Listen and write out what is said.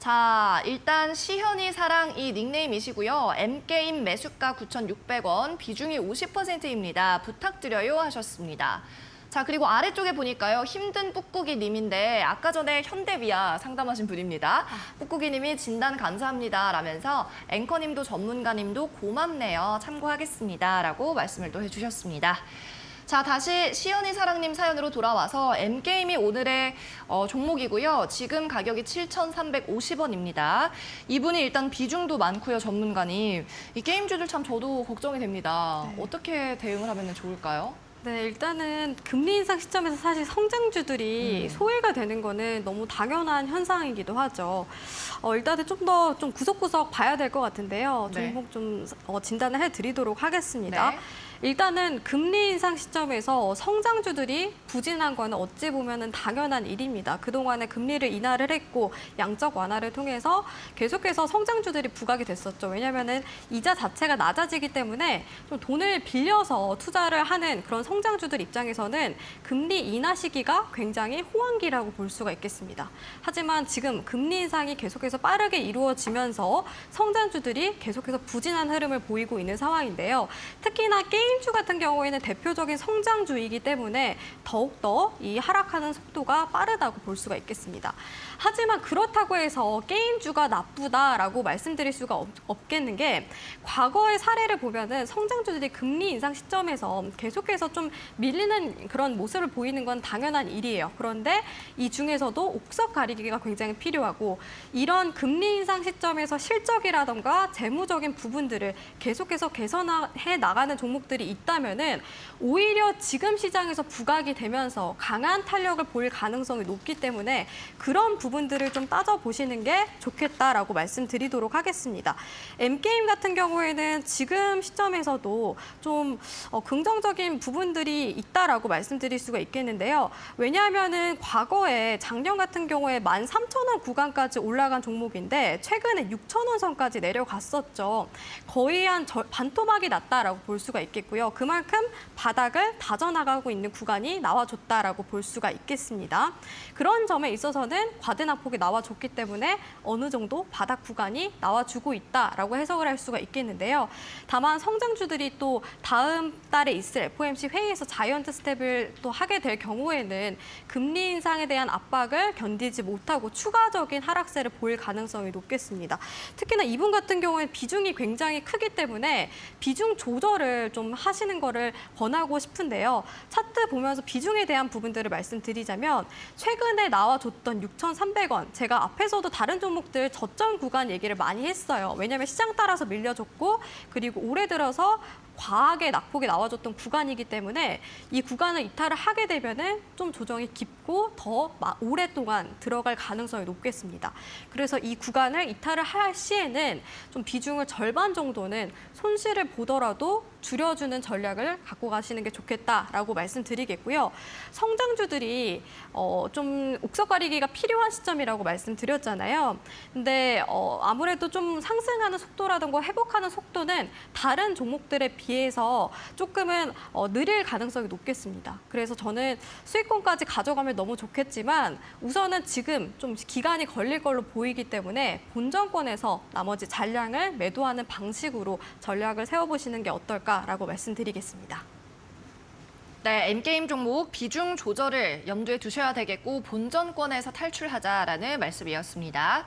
자, 일단 시현이 사랑 이 닉네임이시고요. M게임 매수가 9,600원, 비중이 50%입니다. 부탁드려요 하셨습니다. 자, 그리고 아래쪽에 보니까요. 힘든 뿌꾸기 님인데 아까 전에 현대비아 상담하신 분입니다. 뿌꾸기 님이 진단 감사합니다 라면서 앵커님도 전문가님도 고맙네요. 참고하겠습니다 라고 말씀을 또 해주셨습니다. 자, 다시 시연이 사랑님 사연으로 돌아와서 M게임이 오늘의 종목이고요. 지금 가격이 7,350원입니다. 이분이 일단 비중도 많고요, 전문가님. 이 게임주들 참 저도 걱정이 됩니다. 네. 어떻게 대응을 하면 좋을까요? 네, 일단은 금리 인상 시점에서 사실 성장주들이 소외가 되는 거는 너무 당연한 현상이기도 하죠. 일단은 좀 더 구석구석 봐야 될 것 같은데요. 네. 종목 좀 진단을 해드리도록 하겠습니다. 네. 일단은 금리 인상 시점에서 성장주들이 부진한 거는 어찌 보면은 당연한 일입니다. 그동안에 금리를 인하를 했고 양적 완화를 통해서 계속해서 성장주들이 부각이 됐었죠. 왜냐하면은 이자 자체가 낮아지기 때문에 좀 돈을 빌려서 투자를 하는 그런 성장주들 입장에서는 금리 인하 시기가 굉장히 호황기라고 볼 수가 있겠습니다. 하지만 지금 금리 인상이 계속해서 빠르게 이루어지면서 성장주들이 계속해서 부진한 흐름을 보이고 있는 상황인데요. 특히나 게임주 같은 경우에는 대표적인 성장주이기 때문에 더욱더 이 하락하는 속도가 빠르다고 볼 수가 있겠습니다. 하지만 그렇다고 해서 게임주가 나쁘다라고 말씀드릴 수가 없겠는 게 과거의 사례를 보면은 성장주들이 금리 인상 시점에서 계속해서 좀 밀리는 그런 모습을 보이는 건 당연한 일이에요. 그런데 이 중에서도 옥석 가리기가 굉장히 필요하고 이런 금리 인상 시점에서 실적이라던가 재무적인 부분들을 계속해서 개선해 나가는 종목들이 있다면은 오히려 지금 시장에서 부각이 되면서 강한 탄력을 보일 가능성이 높기 때문에 그런 부분들을 좀 따져보시는 게 좋겠다라고 말씀드리도록 하겠습니다. M게임 같은 경우에는 지금 시점에서도 좀 긍정적인 부분들이 있다라고 말씀드릴 수가 있겠는데요. 왜냐하면은 과거에 작년 같은 경우에 13,000원 구간까지 올라간 종목인데 최근에 6,000원 선까지 내려갔었죠. 거의 한 반토막이 났다라고 볼 수가 있겠고요. 그만큼 바닥을 다져나가고 있는 구간이 나와줬다라고 볼 수가 있겠습니다. 그런 점에 있어서는 과대낙폭이 나와줬기 때문에 어느 정도 바닥 구간이 나와주고 있다라고 해석을 할 수가 있겠는데요. 다만 성장주들이 또 다음 달에 있을 FOMC 회의에서 자이언트 스텝을 또 하게 될 경우에는 금리 인상에 대한 압박을 견디지 못하고 추가적인 하락세를 보일 가능성이 높겠습니다. 특히나 이분 같은 경우에는 비중이 굉장히 크기 때문에 비중 조절을 좀 하시는 거를 권하고 싶은데요. 차트 보면서 비중에 대한 부분들을 말씀드리자면 최근에 나와줬던 6,300원, 제가 앞에서도 다른 종목들 저점 구간 얘기를 많이 했어요. 왜냐하면 시장 따라서 밀려줬고 그리고 올해 들어서 과하게 낙폭이 나와줬던 구간이기 때문에 이 구간을 이탈을 하게 되면은 좀 조정이 깊고 더 오랫동안 들어갈 가능성이 높겠습니다. 그래서 이 구간을 이탈을 할 시에는 좀 비중을 절반 정도는 손실을 보더라도 줄여주는 전략을 갖고 가시는 게 좋겠다라고 말씀드리겠고요. 성장주들이 좀 옥석 가리기가 필요한 시점이라고 말씀드렸잖아요. 근데 아무래도 좀 상승하는 속도라든가 회복하는 속도는 다른 종목들에 비해서 조금은 느릴 가능성이 높겠습니다. 그래서 저는 수익권까지 가져가면 너무 좋겠지만 우선은 지금 좀 기간이 걸릴 걸로 보이기 때문에 본전권에서 나머지 잔량을 매도하는 방식으로 전략을 세워보시는 게 어떨까라고 말씀드리겠습니다. 네, M게임 종목 비중 조절을 염두에 두셔야 되겠고 본전권에서 탈출하자라는 말씀이었습니다.